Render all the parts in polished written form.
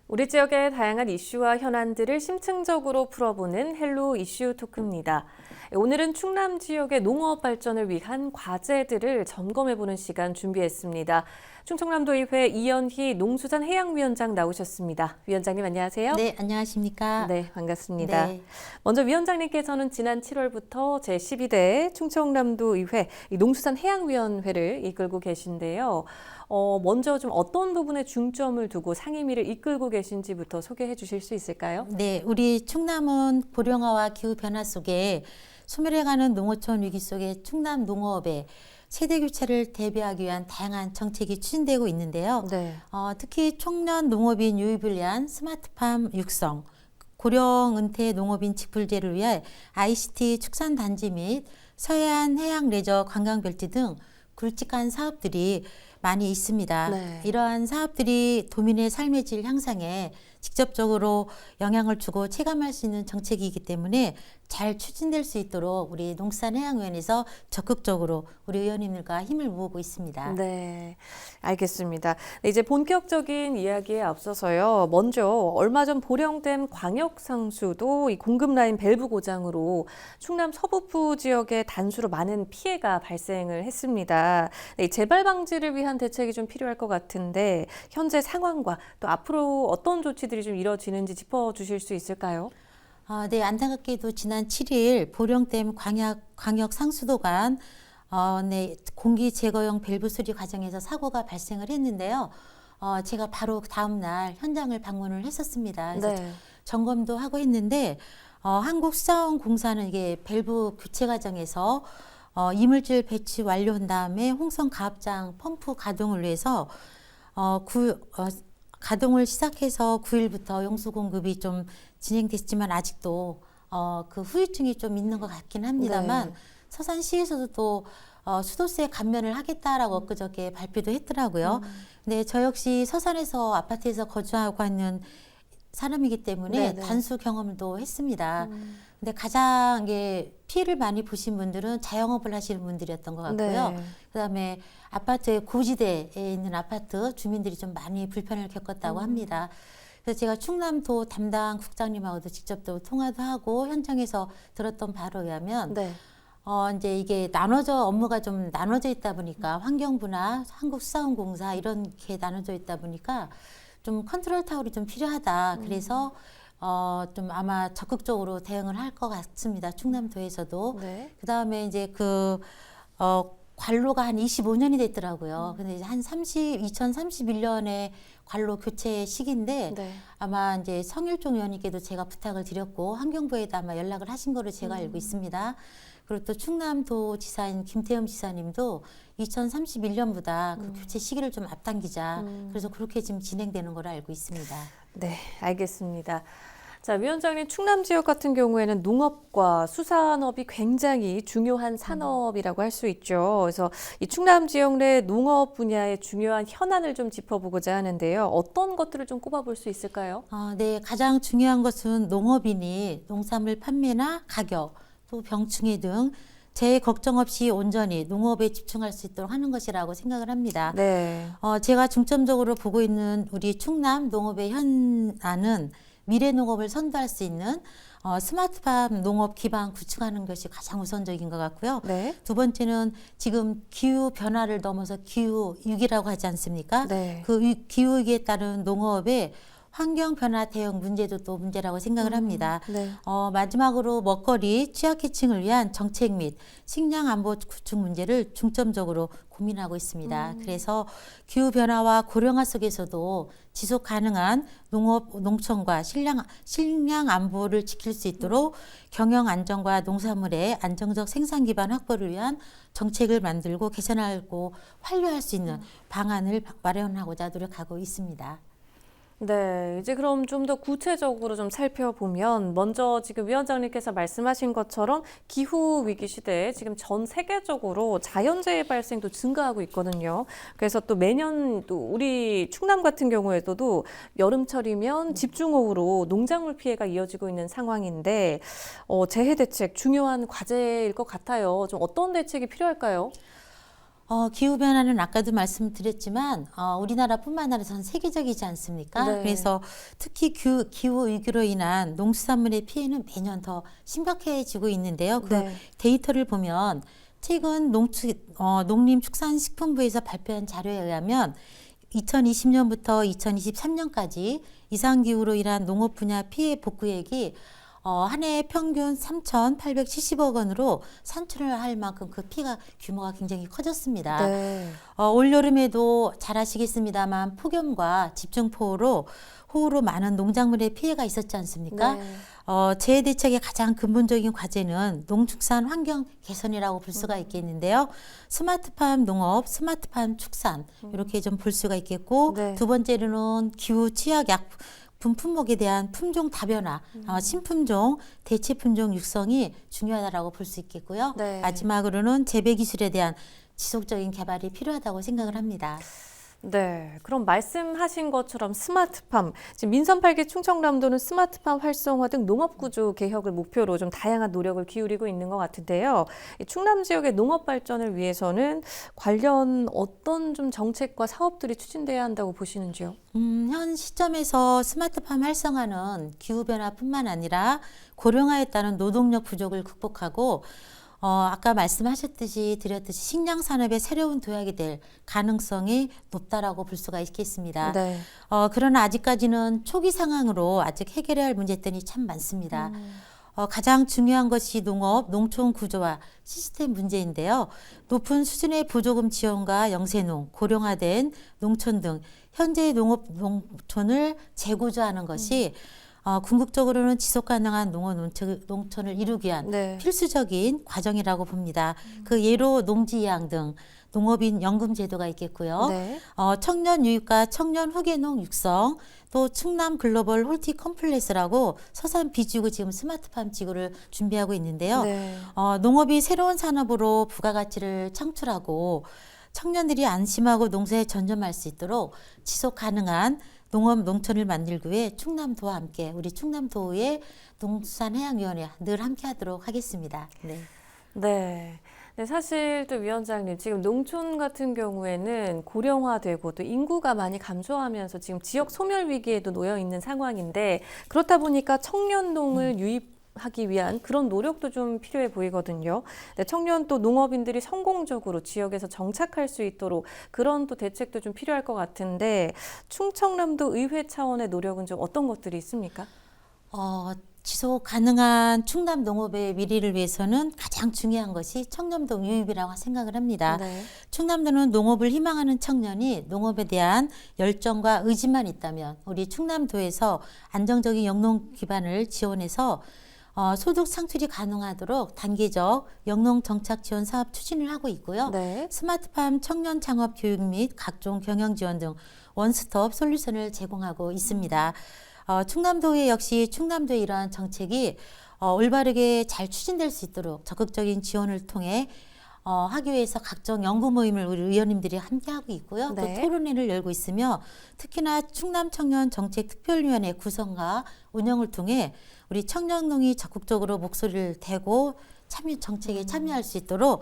우리 지역의 다양한 이슈와 현안들을 심층적으로 풀어보는 헬로 이슈 토크입니다. 오늘은 충남 지역의 농업 발전을 위한 과제들을 점검해보는 시간 준비했습니다. 충청남도의회 이연희 농수산해양위원장 나오셨습니다. 위원장님 안녕하세요. 네, 안녕하십니까? 네, 반갑습니다. 네. 먼저 위원장님께서는 지난 7월부터 제12대 충청남도의회 농수산해양위원회를 이끌고 계신데요. 먼저 좀 어떤 부분에 중점을 두고 상임위를 이끌고 계신지부터 소개해 주실 수 있을까요? 네, 우리 충남은 고령화와 기후변화 속에 소멸해가는 농어촌 위기 속에 충남 농업의 세대 교체를 대비하기 위한 다양한 정책이 추진되고 있는데요. 네. 특히 청년 농업인 유입을 위한 스마트팜 육성, 고령 은퇴 농업인 직불제를 위해 ICT 축산단지 및 서해안 해양 레저 관광벨트 등 굵직한 사업들이 많이 있습니다. 네. 이러한 사업들이 도민의 삶의 질 향상에 직접적으로 영향을 주고 체감할 수 있는 정책이기 때문에 잘 추진될 수 있도록 우리 농수산해양위원회에서 적극적으로 우리 의원님들과 힘을 모으고 있습니다. 네, 알겠습니다. 네, 이제 본격적인 이야기에 앞서서요. 먼저 얼마 전 보령댐 광역상수도 이 공급라인 밸브 고장으로 충남 서북부 지역에 단수로 많은 피해가 발생을 했습니다. 네, 재발 방지를 위한 대책이 좀 필요할 것 같은데 현재 상황과 또 앞으로 어떤 조치들이 좀 이뤄지는지 짚어주실 수 있을까요? 네, 안타깝게도 지난 7일 보령댐 광역 상수도관 공기 제거용 밸브 수리 과정에서 사고가 발생을 했는데요. 제가 바로 다음 날 현장을 방문을 했었습니다. 그래서 네. 점검도 하고 했는데 한국수자원공사는 이게 밸브 교체 과정에서 이물질 배치 완료한 다음에 홍성 가압장 펌프 가동을 위해서 가동을 시작해서 9일부터 용수 공급이 좀 진행됐지만 아직도 그 후유증이 좀 있는 것 같긴 합니다만 네. 서산시에서도 또 수도세 감면을 하겠다라고 엊그저께 발표도 했더라고요. 근데 저 역시 서산에서 아파트에서 거주하고 있는 사람이기 때문에 네네. 단수 경험도 했습니다. 근데 가장 이게 피해를 많이 보신 분들은 자영업을 하시는 분들이었던 것 같고요. 네. 그다음에 아파트의 고지대에 있는 아파트 주민들이 좀 많이 불편을 겪었다고 합니다. 그래서 제가 충남도 담당 국장님하고도 직접 또 통화도 하고 현장에서 들었던 바로 의하면 네. 이제 이게 업무가 좀 나눠져 있다 보니까 환경부나 한국수자원공사 이렇게 나눠져 있다 보니까 좀 컨트롤 타워이 좀 필요하다. 그래서 좀 아마 적극적으로 대응을 할 것 같습니다. 충남도에서도. 네. 그다음에 이제 관로가 한 25년이 됐더라고요. 근데 이제 한 2031년에 관로 교체 시기인데 네. 아마 이제 성일종 의원님께도 제가 부탁을 드렸고 환경부에도 아마 연락을 하신 거로 제가 알고 있습니다. 그리고 또 충남도 지사인 김태흠 지사님도 2031년보다 그 교체 시기를 좀 앞당기자. 그래서 그렇게 지금 진행되는 걸로 알고 있습니다. 네, 알겠습니다. 자, 위원장님, 충남 지역 같은 경우에는 농업과 수산업이 굉장히 중요한 산업이라고 할 수 있죠. 그래서 이 충남 지역 내 농업 분야의 중요한 현안을 좀 짚어보고자 하는데요. 어떤 것들을 좀 꼽아볼 수 있을까요? 네, 가장 중요한 것은 농업인이 농산물 판매나 가격, 또 병충해 등 제 걱정 없이 온전히 농업에 집중할 수 있도록 하는 것이라고 생각을 합니다. 네. 제가 중점적으로 보고 있는 우리 충남 농업의 현안은 미래 농업을 선도할 수 있는 스마트팜 농업 기반 구축하는 것이 가장 우선적인 것 같고요. 네. 두 번째는 지금 기후 변화를 넘어서 기후 위기라고 하지 않습니까? 네. 그 기후 위기에 따른 농업의 환경 변화 대응 문제도 또 문제라고 생각을 합니다. 네. 마지막으로 먹거리 취약계층을 위한 정책 및 식량 안보 구축 문제를 중점적으로 고민하고 있습니다. 그래서 기후 변화와 고령화 속에서도 지속 가능한 농업, 농촌과 식량 안보를 지킬 수 있도록 경영 안정과 농산물의 안정적 생산 기반 확보를 위한 정책을 만들고 개선하고 완료할 수 있는 방안을 마련하고자 노력하고 있습니다. 네, 이제 그럼 좀 더 구체적으로 좀 살펴보면 먼저 지금 위원장님께서 말씀하신 것처럼 기후 위기 시대에 지금 전 세계적으로 자연재해 발생도 증가하고 있거든요. 그래서 또 매년 또 우리 충남 같은 경우에도 여름철이면 집중호우로 농작물 피해가 이어지고 있는 상황인데 재해 대책 중요한 과제일 것 같아요. 좀 어떤 대책이 필요할까요? 기후변화는 아까도 말씀드렸지만 우리나라뿐만 아니라 전 세계적이지 않습니까? 네. 그래서 특히 기후위기로 인한 농수산물의 피해는 매년 더 심각해지고 있는데요. 그 네. 데이터를 보면 최근 농림축산식품부에서 발표한 자료에 의하면 2020년부터 2023년까지 이상기후로 인한 농업 분야 피해 복구액이 한 해 평균 3,870억 원으로 산출을 할 만큼 그 피해가 규모가 굉장히 커졌습니다. 네. 올여름에도 잘 아시겠습니다만 폭염과 집중호우로 많은 농작물의 피해가 있었지 않습니까? 네. 재해 대책의 가장 근본적인 과제는 농축산 환경 개선이라고 볼 수가 있겠는데요. 스마트팜 농업, 스마트팜 축산 이렇게 좀 볼 수가 있겠고 네. 두 번째로는 기후 취약 약품 품목에 대한 품종 다변화, 신품종, 대체 품종 육성이 중요하다고 볼 수 있겠고요. 네. 마지막으로는 재배 기술에 대한 지속적인 개발이 필요하다고 생각을 합니다. 네, 그럼 말씀하신 것처럼 스마트팜, 지금 민선 8기 충청남도는 스마트팜 활성화 등 농업구조 개혁을 목표로 좀 다양한 노력을 기울이고 있는 것 같은데요. 이 충남 지역의 농업 발전을 위해서는 관련 어떤 좀 정책과 사업들이 추진돼야 한다고 보시는지요? 현 시점에서 스마트팜 활성화는 기후변화뿐만 아니라 고령화에 따른 노동력 부족을 극복하고 아까 드렸듯이 식량 산업의 새로운 도약이 될 가능성이 높다라고 볼 수가 있겠습니다. 네. 그러나 아직까지는 초기 상황으로 아직 해결해야 할 문제점이 참 많습니다. 가장 중요한 것이 농업, 농촌 구조와 시스템 문제인데요. 높은 수준의 보조금 지원과 영세농, 고령화된 농촌 등 현재의 농촌을 재구조하는 것이 궁극적으로는 지속 가능한 농촌을 이루기 위한 네. 필수적인 과정이라고 봅니다. 그 예로 농지이양 등 농업인 연금 제도가 있겠고요. 네. 청년 유입과 청년 후계농 육성, 또 충남 글로벌 홀티 컴플렉스라고 서산 비지구 지금 스마트팜 지구를 준비하고 있는데요. 네. 농업이 새로운 산업으로 부가가치를 창출하고 청년들이 안심하고 농사에 전념할 수 있도록 지속 가능한 농업 농촌을 만들기 위해 충남도와 함께 우리 충남도의 농수산해양위원회 늘 함께하도록 하겠습니다. 네. 네. 네, 사실 또 위원장님, 지금 농촌 같은 경우에는 고령화되고 또 인구가 많이 감소하면서 지금 지역 소멸 위기에도 놓여 있는 상황인데 그렇다 보니까 청년농을 유입하기 위한 그런 노력도 좀 필요해 보이거든요. 네, 청년 또 농업인들이 성공적으로 지역에서 정착할 수 있도록 그런 또 대책도 좀 필요할 것 같은데 충청남도 의회 차원의 노력은 좀 어떤 것들이 있습니까? 지속 가능한 충남 농업의 미래를 위해서는 가장 중요한 것이 청년농 유입이라고 생각을 합니다. 네. 충남도는 농업을 희망하는 청년이 농업에 대한 열정과 의지만 있다면 우리 충남도에서 안정적인 영농 기반을 지원해서 소득 창출이 가능하도록 단계적 영농 정착 지원 사업 추진을 하고 있고요. 네. 스마트팜 청년 창업 교육 및 각종 경영 지원 등 원스톱 솔루션을 제공하고 있습니다. 충남도에 역시 충남도의 이러한 정책이 올바르게 잘 추진될 수 있도록 적극적인 지원을 통해 하기 위해서 각종 연구 모임을 우리 의원님들이 함께하고 있고요. 네. 또 토론회를 열고 있으며 특히나 충남청년정책특별위원회 구성과 운영을 통해 우리 청년농이 적극적으로 목소리를 대고 정책에 참여할 수 있도록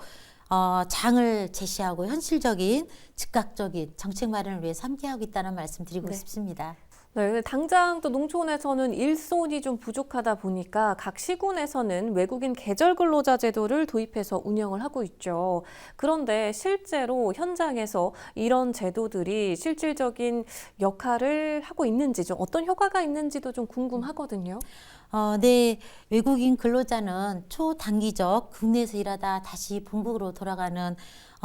장을 제시하고 현실적인 즉각적인 정책 마련을 위해서 함께하고 있다는 말씀 드리고 네. 싶습니다. 네, 근데 당장 또 농촌에서는 일손이 좀 부족하다 보니까 각 시군에서는 외국인 계절 근로자 제도를 도입해서 운영을 하고 있죠. 그런데 실제로 현장에서 이런 제도들이 실질적인 역할을 하고 있는지, 좀 어떤 효과가 있는지도 좀 궁금하거든요. 네, 외국인 근로자는 초단기적 국내에서 일하다 다시 본국으로 돌아가는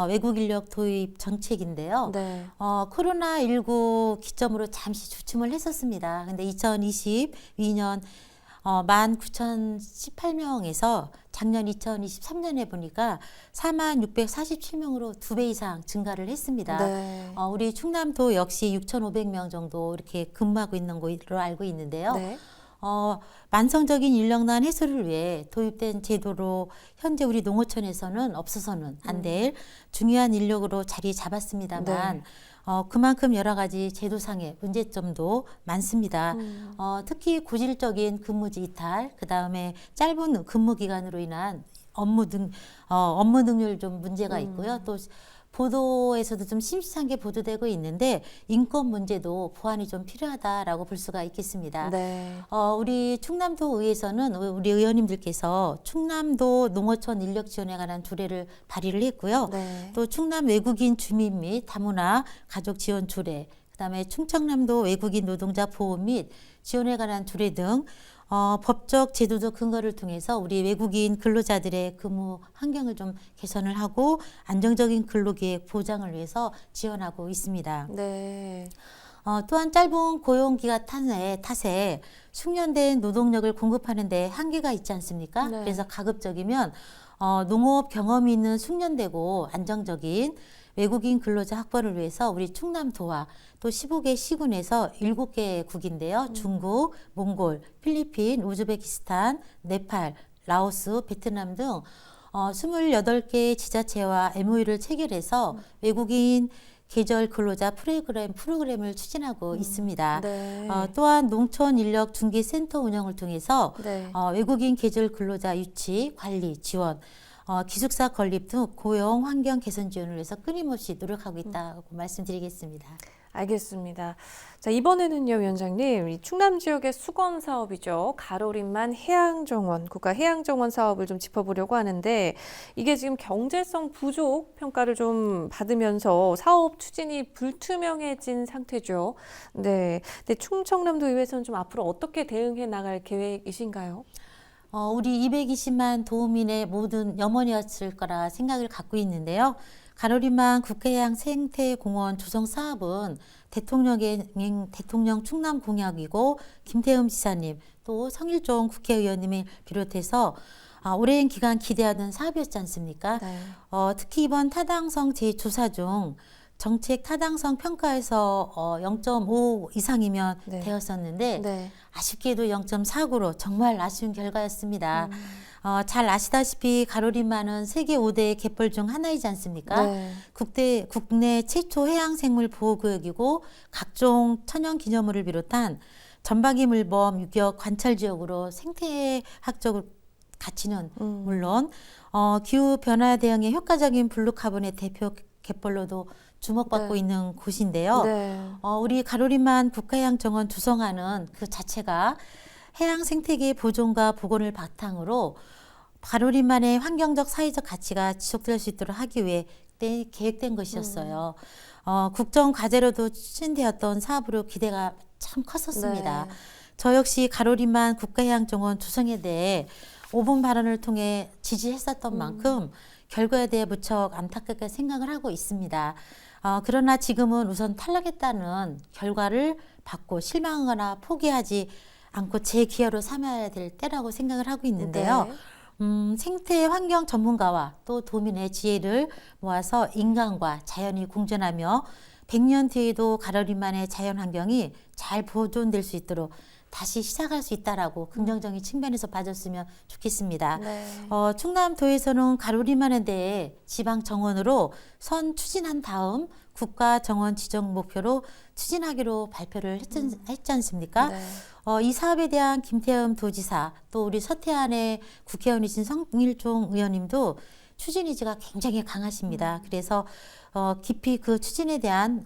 외국 인력 도입 정책인데요. 네. 코로나19 기점으로 잠시 주춤을 했었습니다. 근데 2022년 19,018명에서 작년 2023년에 보니까 46,647명으로 2배 이상 증가를 했습니다. 네. 우리 충남도 역시 6,500명 정도 이렇게 근무하고 있는 곳으로 알고 있는데요. 네. 만성적인 인력난 해소를 위해 도입된 제도로 현재 우리 농어촌에서는 없어서는 안 될 중요한 인력으로 자리 잡았습니다만 네. 그만큼 여러 가지 제도상의 문제점도 많습니다. 특히 고질적인 근무지 이탈, 그 다음에 짧은 근무 기간으로 인한 업무 능률 좀 문제가 있고요. 또 보도에서도 좀 심심찮게 보도되고 있는데 인권 문제도 보완이 좀 필요하다라고 볼 수가 있겠습니다. 네. 우리 충남도 의회에서는 우리 의원님들께서 충남도 농어촌 인력 지원에 관한 조례를 발의를 했고요. 네. 또 충남 외국인 주민 및 다문화 가족 지원 조례, 그다음에 충청남도 외국인 노동자 보호 및 지원에 관한 조례 등 법적 제도적 근거를 통해서 우리 외국인 근로자들의 근무 환경을 좀 개선을 하고 안정적인 근로기회 보장을 위해서 지원하고 있습니다. 네. 또한 짧은 고용기간 탓에 숙련된 노동력을 공급하는 데 한계가 있지 않습니까? 네. 그래서 가급적이면 농업 경험이 있는 숙련되고 안정적인 외국인 근로자 확보를 위해서 우리 충남도와 또 15개 시군에서 7개 국인데요. 중국, 몽골, 필리핀, 우즈베키스탄, 네팔, 라오스, 베트남 등 28개 지자체와 MOU를 체결해서 외국인 계절 근로자 프로그램을 추진하고 있습니다. 네. 또한 농촌 인력 중개센터 운영을 통해서 네. 외국인 계절 근로자 유치, 관리, 지원, 기숙사 건립 등 고용 환경 개선 지원을 위해서 끊임없이 노력하고 있다고 말씀드리겠습니다. 알겠습니다. 자, 이번에는요, 위원장님, 이 충남 지역의 수건 사업이죠. 가로림만 해양정원, 국가해양정원 사업을 좀 짚어보려고 하는데, 이게 지금 경제성 부족 평가를 좀 받으면서 사업 추진이 불투명해진 상태죠. 네. 근데 충청남도 의회에서는 좀 앞으로 어떻게 대응해 나갈 계획이신가요? 우리 220만 도민의 모든 염원이었을 거라 생각을 갖고 있는데요. 가로림만 국해양 생태공원 조성 사업은 대통령 충남 공약이고 김태흠 지사님 또 성일종 국회의원님을 비롯해서 오랜 기간 기대하던 사업이었지 않습니까? 네. 특히 이번 타당성 재조사 중 정책 타당성 평가에서 0.5 이상이면 네. 되었었는데 네. 아쉽게도 0.49로 정말 아쉬운 결과였습니다. 잘 아시다시피 가로림만은 세계 5대 갯벌 중 하나이지 않습니까? 네. 국내 최초 해양생물 보호구역이고 각종 천연기념물을 비롯한 전박이 물범 유격 관찰지역으로 생태학적 가치는 물론 기후 변화 대응에 효과적인 블루카본의 대표 갯벌로도 주목받고 네. 있는 곳인데요. 네. 우리 가로림만 국가해양정원 조성하는 그 자체가 해양 생태계 보존과 복원을 바탕으로 가로림만의 환경적 사회적 가치가 지속될 수 있도록 하기 위해 계획된 것이었어요. 국정 과제로도 추진되었던 사업으로 기대가 참 컸었습니다. 네. 저 역시 가로림만 국가해양정원 조성에 대해 5분 발언을 통해 지지했었던 만큼 결과에 대해 무척 안타깝게 생각을 하고 있습니다. 그러나 지금은 우선 탈락했다는 결과를 받고 실망하거나 포기하지 않고 제 기여로 삼아야 될 때라고 생각을 하고 있는데요. 네. 생태 환경 전문가와 또 도민의 지혜를 모아서 인간과 자연이 공존하며 100년 뒤에도 가로림만의 자연 환경이 잘 보존될 수 있도록 다시 시작할 수 있다라고 긍정적인 측면에서 봐줬으면 좋겠습니다. 네. 충남도에서는 가로림만에 대해 지방 정원으로 선 추진한 다음 국가 정원 지정 목표로 추진하기로 발표를 했지 않습니까? 네. 이 사업에 대한 김태흠 도지사 또 우리 서태안의 국회의원이신 성일종 의원님도 추진 의지가 굉장히 강하십니다. 그래서 깊이 그 추진에 대한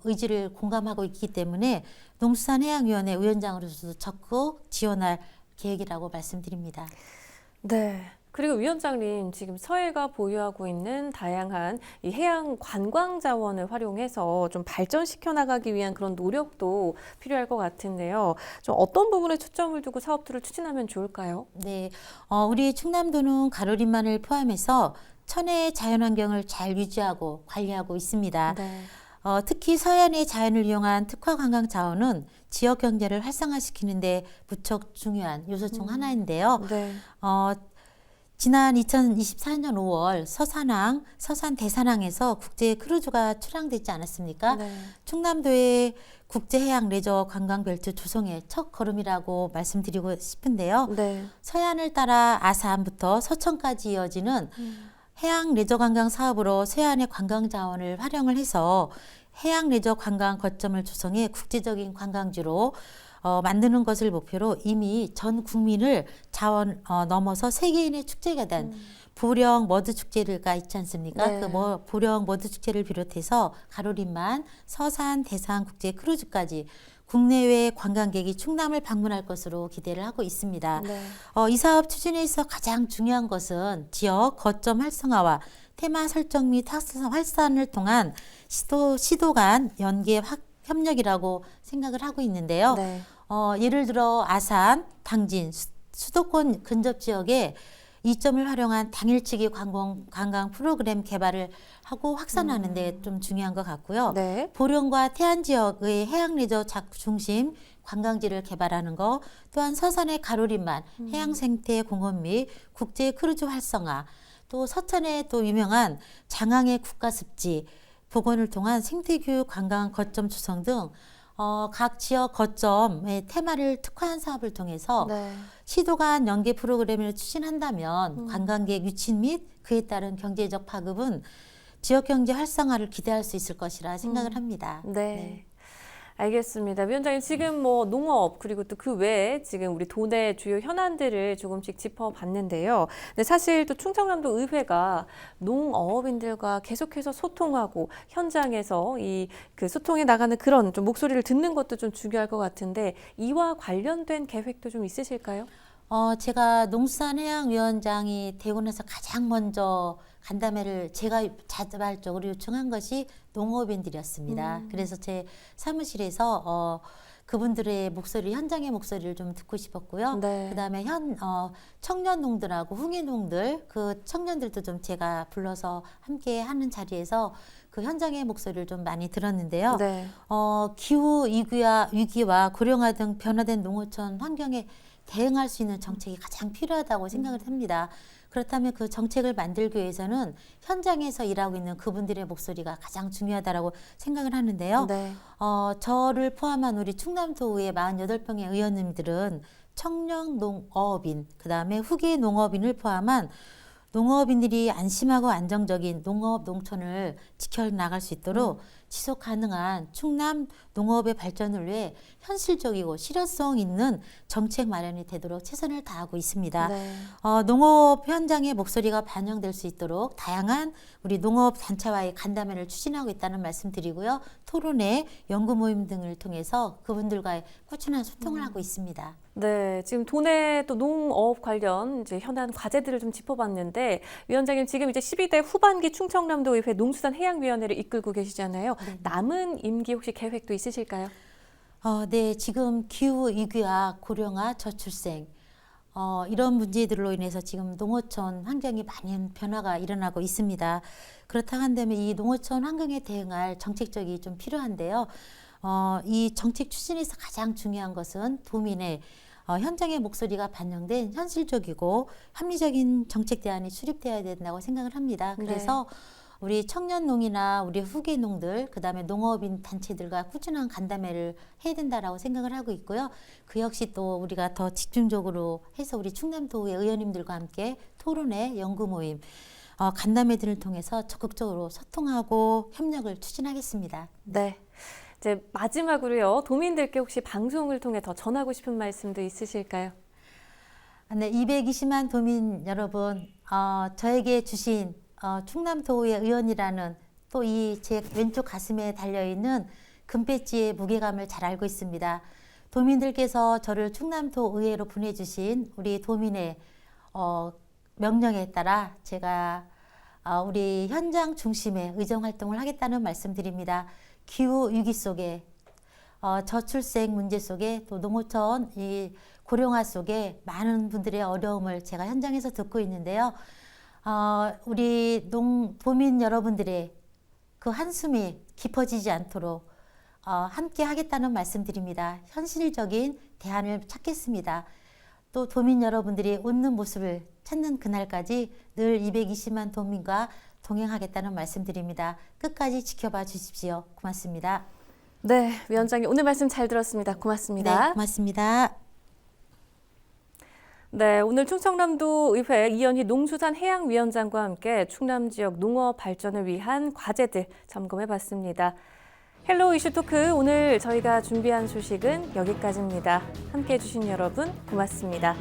의지를 공감하고 있기 때문에 농수산해양위원회 위원장으로서도 적극 지원할 계획이라고 말씀드립니다. 네. 그리고 위원장님, 지금 서해가 보유하고 있는 다양한 이 해양 관광 자원을 활용해서 좀 발전시켜 나가기 위한 그런 노력도 필요할 것 같은데요. 좀 어떤 부분에 초점을 두고 사업들을 추진하면 좋을까요? 네, 우리 충남도는 가로림만을 포함해서 천혜의 자연환경을 잘 유지하고 관리하고 있습니다. 네. 특히 서해안의 자연을 이용한 특화 관광 자원은 지역 경제를 활성화시키는데 무척 중요한 요소 중 하나인데요. 네. 지난 2024년 5월 서산 대산항에서 국제 크루즈가 출항되지 않았습니까? 네. 충남도의 국제해양 레저 관광벨트 조성의 첫 걸음이라고 말씀드리고 싶은데요. 네. 서해안을 따라 아산부터 서천까지 이어지는 해양 레저 관광 사업으로 서해안의 관광 자원을 활용을 해서 해양 레저 관광 거점을 조성해 국제적인 관광지로 만드는 것을 목표로 이미 전 국민을 넘어서 세계인의 축제가 된 보령 머드 축제가 있지 않습니까? 네. 보령 머드 축제를 비롯해서 가로림만, 서산, 대상 국제 크루즈까지 국내외 관광객이 충남을 방문할 것으로 기대를 하고 있습니다. 네. 이 사업 추진에 있어 가장 중요한 것은 지역 거점 활성화와 테마 설정 및 확산을 통한 시도 간 연계 협력이라고 생각을 하고 있는데요. 네. 예를 들어 아산, 당진, 수도권 근접 지역에 이점을 활용한 당일치기 관광 프로그램 개발을 하고 확산하는 데 좀 중요한 것 같고요. 네. 보령과 태안 지역의 해양 레저 중심 관광지를 개발하는 거, 또한 서산의 가로림만 해양 생태 공원 및 국제 크루즈 활성화, 또 서천의 또 유명한 장항의 국가습지 복원을 통한 생태교육 관광 거점 조성 등 각 지역 거점의 테마를 특화한 사업을 통해서 네. 시도 간 연계 프로그램을 추진한다면 관광객 유치 및 그에 따른 경제적 파급은 지역 경제 활성화를 기대할 수 있을 것이라 생각을 합니다. 네. 알겠습니다. 위원장님, 지금 뭐 농업 그리고 또 그 외에 지금 우리 도내 주요 현안들을 조금씩 짚어봤는데요. 근데 사실 또 충청남도 의회가 농어업인들과 계속해서 소통하고 현장에서 그 소통해 나가는 그런 좀 목소리를 듣는 것도 좀 중요할 것 같은데 이와 관련된 계획도 좀 있으실까요? 제가 농수산해양위원장이 되고 나서 가장 먼저 간담회를 제가 자발적으로 요청한 것이 농업인들이었습니다. 그래서 제 사무실에서 그분들의 목소리, 현장의 목소리를 좀 듣고 싶었고요. 네. 그다음에 청년농들하고 흥이농들, 그 청년들도 좀 제가 불러서 함께 하는 자리에서 그 현장의 목소리를 좀 많이 들었는데요. 네. 기후 위기와 고령화 등 변화된 농어촌 환경에 대응할 수 있는 정책이 가장 필요하다고 생각을 합니다. 그렇다면 그 정책을 만들기 위해서는 현장에서 일하고 있는 그분들의 목소리가 가장 중요하다고 생각을 하는데요. 네. 저를 포함한 우리 충남도의회 48명의 의원님들은 청년 농어업인, 그다음에 후기 농업인을 포함한 농업인들이 안심하고 안정적인 농업 농촌을 지켜나갈 수 있도록 지속 가능한 충남 농업의 발전을 위해 현실적이고 실효성 있는 정책 마련이 되도록 최선을 다하고 있습니다. 네. 농업 현장의 목소리가 반영될 수 있도록 다양한 우리 농업 단체와의 간담회를 추진하고 있다는 말씀 드리고요. 토론회, 연구 모임 등을 통해서 그분들과의 꾸준한 소통을 하고 있습니다. 네, 지금 도내 또 농업 관련 이제 현안 과제들을 좀 짚어봤는데 위원장님 지금 이제 12대 후반기 충청남도의회 농수산해양위원회를 이끌고 계시잖아요. 네. 남은 임기 혹시 계획도 있으실까요? 네, 지금 기후 위기와 고령화, 저출생 이런 문제들로 인해서 지금 농어촌 환경이 많은 변화가 일어나고 있습니다. 그렇다고 한다면 이 농어촌 환경에 대응할 정책적이 좀 필요한데요. 이 정책 추진에서 가장 중요한 것은 도민의 현장의 목소리가 반영된 현실적이고 합리적인 정책 대안이 수립되어야 된다고 생각을 합니다. 그래서 우리 청년농이나 우리 후계농들, 그다음에 농업인 단체들과 꾸준한 간담회를 해야 된다라고 생각을 하고 있고요. 그 역시 또 우리가 더 집중적으로 해서 우리 충남도의 의원님들과 함께 토론회, 연구 모임, 간담회들을 통해서 적극적으로 소통하고 협력을 추진하겠습니다. 네. 이제 마지막으로요. 도민들께 혹시 방송을 통해 더 전하고 싶은 말씀도 있으실까요? 네, 220만 도민 여러분, 저에게 주신 충남도의 의원이라는 또 이 제 왼쪽 가슴에 달려있는 금배지의 무게감을 잘 알고 있습니다. 도민들께서 저를 충남도 의회로 보내주신 우리 도민의 명령에 따라 제가 우리 현장 중심의 의정활동을 하겠다는 말씀드립니다. 기후 위기 속에 저출생 문제 속에 또 농어촌 이 고령화 속에 많은 분들의 어려움을 제가 현장에서 듣고 있는데요. 우리 도민 여러분들의 그 한숨이 깊어지지 않도록 함께 하겠다는 말씀드립니다. 현실적인 대안을 찾겠습니다. 또 도민 여러분들이 웃는 모습을 찾는 그날까지 늘 220만 도민과 동행하겠다는 말씀드립니다. 끝까지 지켜봐 주십시오. 고맙습니다. 네, 위원장님 오늘 말씀 잘 들었습니다. 고맙습니다. 네, 고맙습니다. 네, 오늘 충청남도 의회 이현희 농수산해양위원장과 함께 충남 지역 농업 발전을 위한 과제들 점검해 봤습니다. 헬로 이슈 토크 오늘 저희가 준비한 소식은 여기까지입니다. 함께해 주신 여러분 고맙습니다.